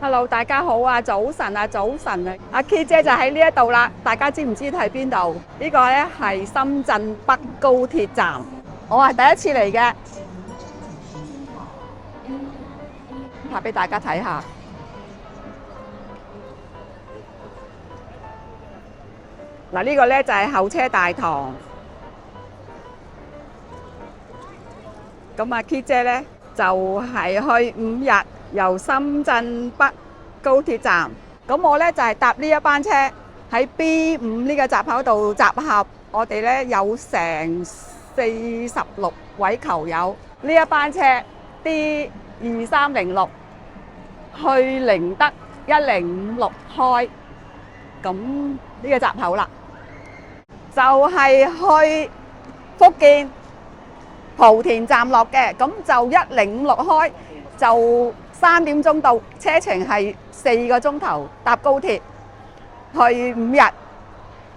Hello，大家好啊，早晨啊，早晨啊，阿 K 姐就喺呢一度啦。大家知唔知喺邊度？呢個咧係深圳北高鐵站，我係第一次嚟嘅，拍俾大家睇下。嗱，呢個咧就係候車大堂。咁阿 K 姐咧就係去5日由深圳北高鐵站。咁我咧就係搭呢一班車喺 B5呢個閘口度集合，我哋咧有成46位球友。呢一班車 D2306去寧德1056開，咁呢個閘口啦，就係去福建莆田站落嘅，咁就1056開，就3點鐘到，車程係4個鐘頭，搭高鐵去5日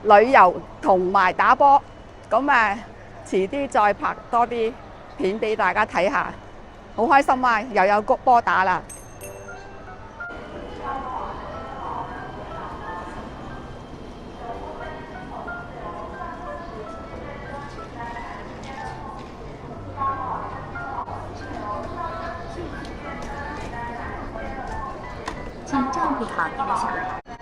旅遊同埋打波，咁遲啲再拍多啲片俾大家睇下，好開心啊！又有谷波打啦！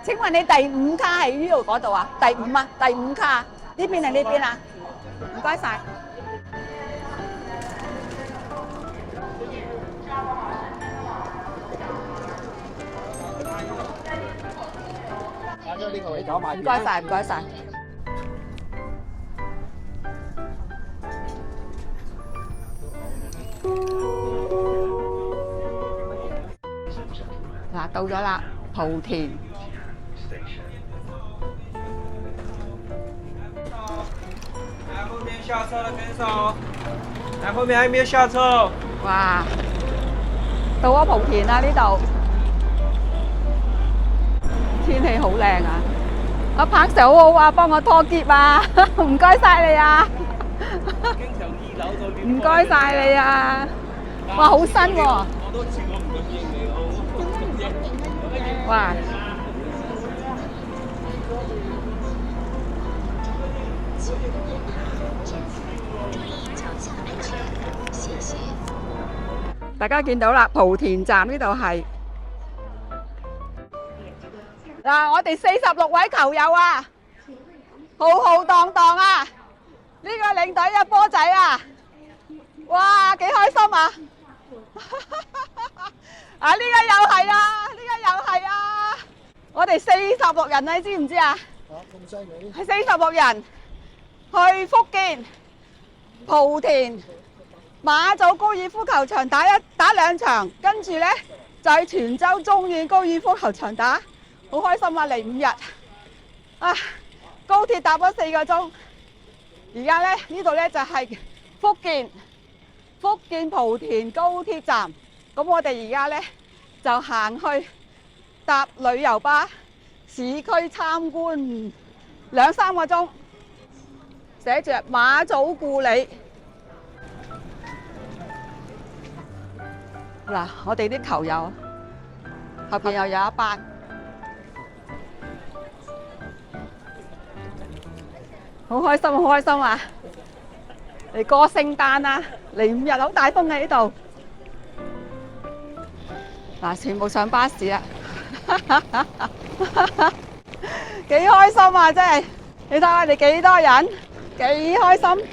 請問你第5卡喺呢度嗰度啊？第5啊？第5卡啊？呢邊定呢邊啊？唔該晒。唔該晒，唔該晒。嗱，到咗啦，莆田。来后面下车的跟上，来后面还没有下車。哇！到咗莆田啦呢度，天氣好靚啊！阿彭 Sir 好好啊，幫我拖篋啊，唔該晒你啊！唔該晒你啊！哇，好新喎！我都試過唔咁應你，好。哇！大家見到啦，莆田站呢度係嗱，我哋46位球友啊，浩浩蕩蕩啊！呢個領隊啊，波仔啊，哇，幾開心啊！啊，呢個又係啊，呢個又係啊！我哋46人啊，你知唔知啊？咁犀利！係46人去福建莆田馬祖高爾夫球場打2場，跟住呢就喺泉州中遠高爾夫球場打，好開心啊！嚟5日啊，高鐵搭咗4個鐘，而家呢度呢就係福建莆田高鐵站，咁我哋而家呢就行去搭旅遊巴市區參觀2-3個鐘，寫住馬祖故里。嗱，我哋啲球友後邊又有一班，好開心，好開心啊！嚟過聖誕啊，嚟5日好大風喺呢度。嗱，全部上巴士啊，幾開心啊！真係，你睇下你幾多人，幾開心。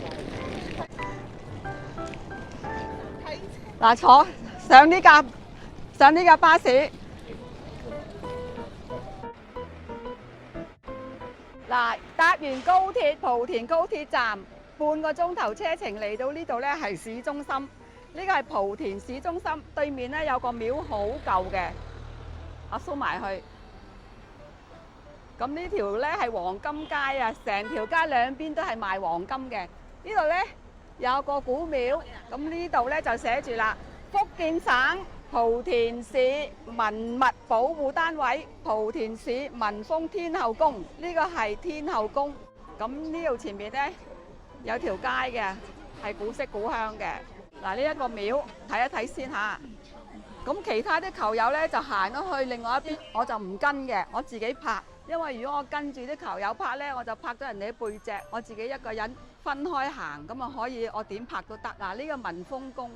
嗱，坐上呢架巴士。嗱，搭完高鐵莆田高鐵站，半個鐘頭車程嚟到呢度呢係市中心。呢個係莆田市中心，對面呢有個廟好舊嘅，我掃埋去。咁呢條呢係黃金街啊，成條街兩邊都係賣黃金嘅。呢度呢有個古廟，咁呢度呢就寫住啦，福建省莆田市文物保護單位莆田市文豐天后宮，呢個係天后宮。咁呢度前面呢有條街嘅，係古色古香嘅。嗱，呢一個廟睇一睇先嚇。咁其他啲球友咧就行咗去另外一邊，我就唔跟嘅，我自己拍。因為如果我跟住啲球友拍咧，我就拍咗人哋啲背脊，我自己一個人分開行，咁啊可以我點拍都得。嗱，呢個文豐宮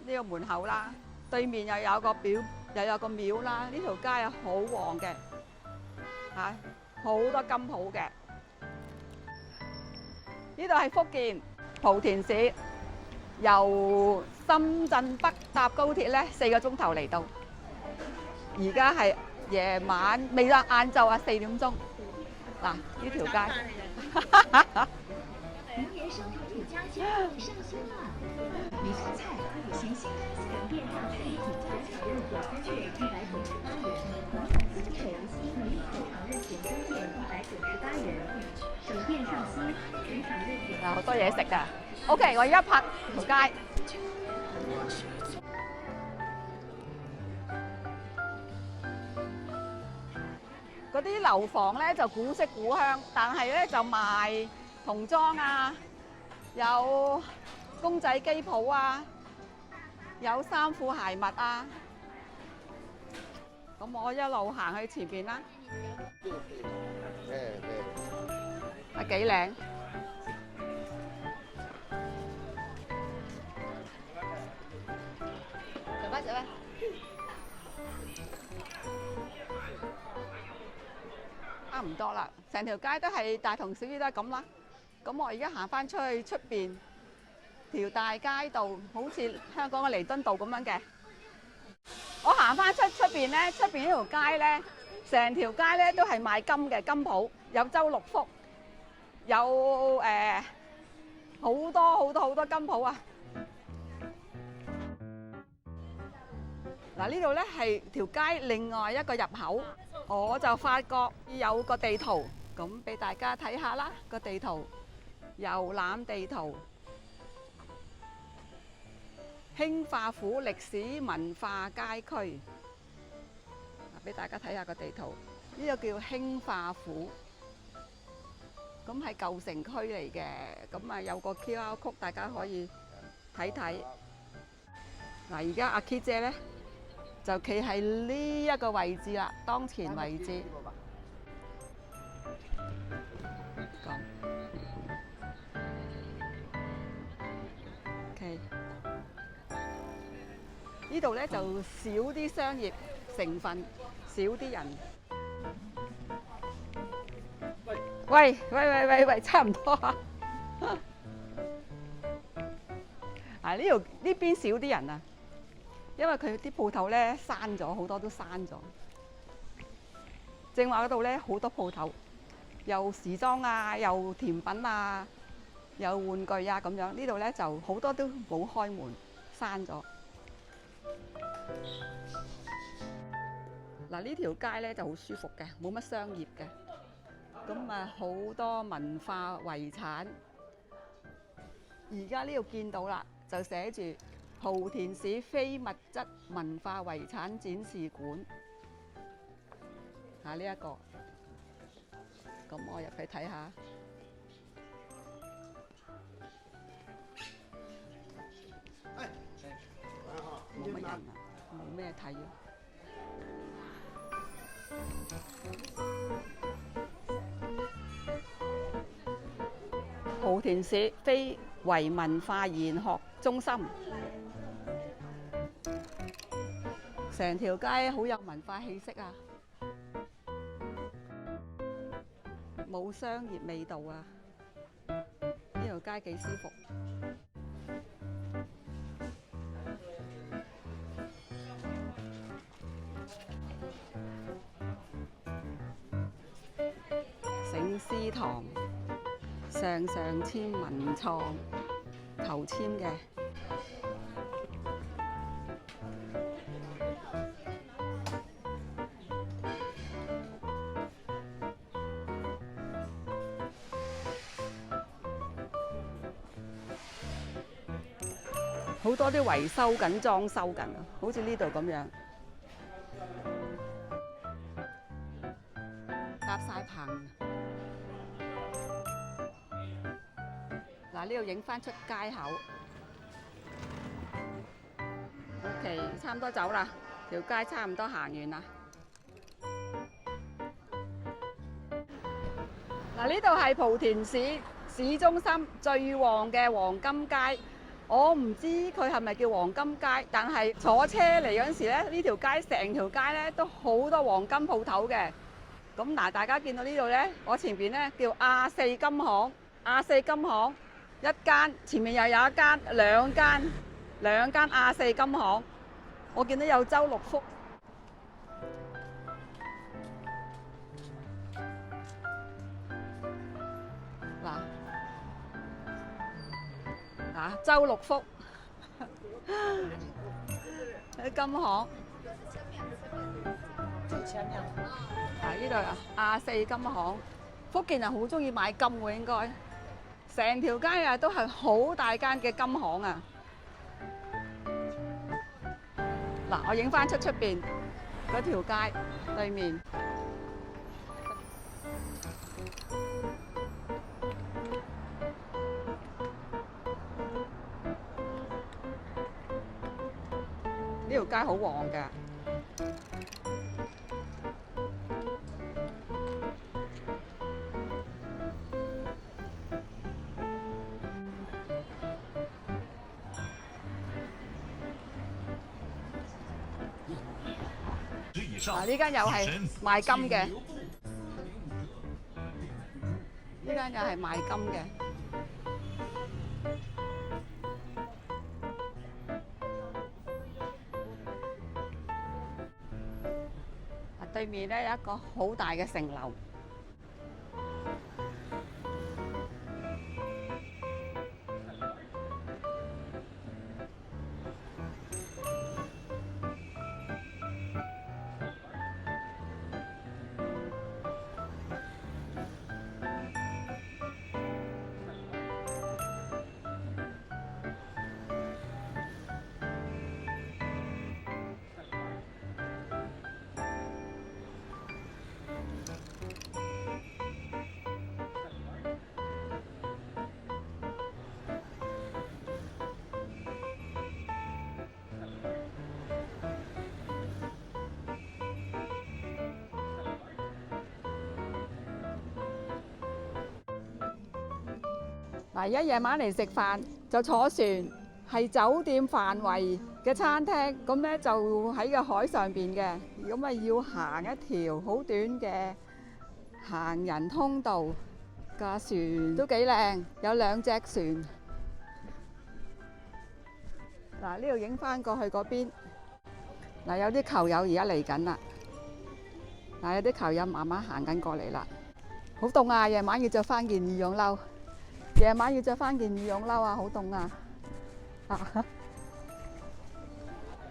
呢個門口啦，對面又有個廟啦，呢條街係好旺嘅，嚇好多金鋪嘅。呢度係福建莆田市，由深圳北搭高鐵咧4個鐘頭嚟到，而家係夜晚未啦，晏晝啊4點鐘。嗱，呢條街。能源商品乳加精上新了，梅香菜咸新干丝店大脆乳加炒肉果餐券198元，黄芽丝手摇西梅口糖热咸香店198元，手电上新全场热甜。好多嘢食㗎。OK， 我而家拍條街。嗰啲樓房咧就古色古香，但係咧就賣童裝啊，有公仔機鋪啊，有衫褲鞋襪啊。咁我一路行去前邊啦。啊，幾靚！食咩？差唔多啦，成條街都係大同小異都係咁啦。咁我而家行翻出去出邊條大街道，好似香港嘅彌敦道咁樣嘅。我行翻出邊咧，出邊呢條街咧，成條街咧都係賣金嘅金鋪，有周六福，有好多金鋪啊！嗱，呢度咧係條街另外一個入口，我就發覺有個地圖，咁俾大家睇下啦。個地圖遊覽地圖，興化府歷史文化街區，俾大家睇下個地圖。呢個叫興化府，咁係舊城區嚟嘅，咁啊有個 QR code，大家可以睇睇。嗱，而家阿 Key 姐咧就企喺呢一個位置啦，當前位置。咁 ，OK， 呢度咧就少啲商業成分，少啲人。喂，差唔多啊！啊，呢邊少啲人啊。因為佢啲鋪頭咧閂咗，好多都閂咗。正話嗰度咧好多鋪頭，有時裝啊，有甜品啊，有玩具啊咁樣。呢度咧就好多都冇開門，閂咗。嗱，呢條街咧就好舒服嘅，冇乜商業嘅。咁啊，好多文化遺產。而家呢度見到啦，就寫住莆田市非物質文化遺產展示館。呢一個，咁我入去睇下。冇乜人啊，冇咩睇啊。莆田市非遺文化研學中心，成條街好有文化氣息啊，冇商業味道啊，呢條街幾舒服。醒獅堂上簽文創頭簽嘅，好多啲維修緊、裝修緊啊，好似呢度咁樣，搭晒棚。嗱，呢度影翻出街口 ，OK，差唔多走啦，條街差唔多行完啦。嗱，呢度係莆田市中心最旺嘅黃金街。我唔知佢係咪叫黃金街，但係坐車嚟嗰陣時咧，呢條街成條街咧都好多黃金鋪頭嘅。咁嗱，大家見到呢度咧，我前邊咧叫亞四金行，亞四金行一間，前面又有一間，兩間亞四金行。我見到有周六福。嗱，周六福喺金行。呢度亞四金行，福建人好中意買金喎，應該成條街啊都係好大間嘅金行啊！嗱，我影翻出邊嗰條街對面。呢條街好旺㗎。嗱，呢間又係賣金嘅，呢間又係賣金嘅。對面咧有一個好大嘅城樓。嗱，而家夜晚嚟食飯就坐船，係酒店範圍嘅餐廳，咁咧就喺個海上邊嘅，咁啊要行一條好短嘅行人通道，架船都幾靚，有兩隻船。嗱，呢度影翻過去嗰邊，嗱有啲球友而家嚟緊啦，嗱有啲球友慢慢行緊過嚟啦，好凍啊！夜晚要着翻件羽絨褸。夜晚要着翻件羽絨褸啊，好凍啊！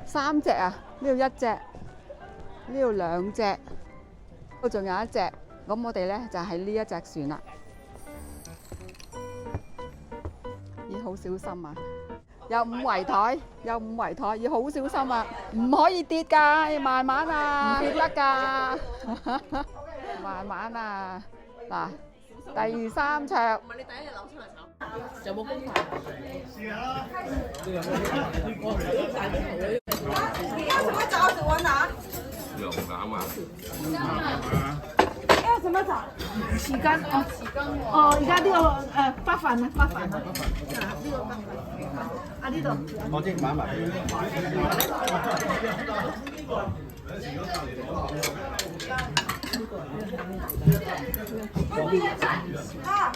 三隻啊，呢度一隻，呢度兩隻，呢度仲有一隻。咁我哋咧就喺呢一隻船啦。要好小心啊！有五圍台，有五圍台，要好小心啊！唔可以跌㗎，要慢慢啊，唔跌得㗎，慢慢啊！嗱。第三桌。唔係你第一日攞出嚟炒，有冇公牌？試下啦。要什麼枣？只問啊？有鴨嘛？要什麼枣？匙羹哦，匙羹喎。哦，而家呢個白飯啊，白飯啊。呢個白飯。啊呢度。我即買埋。啊！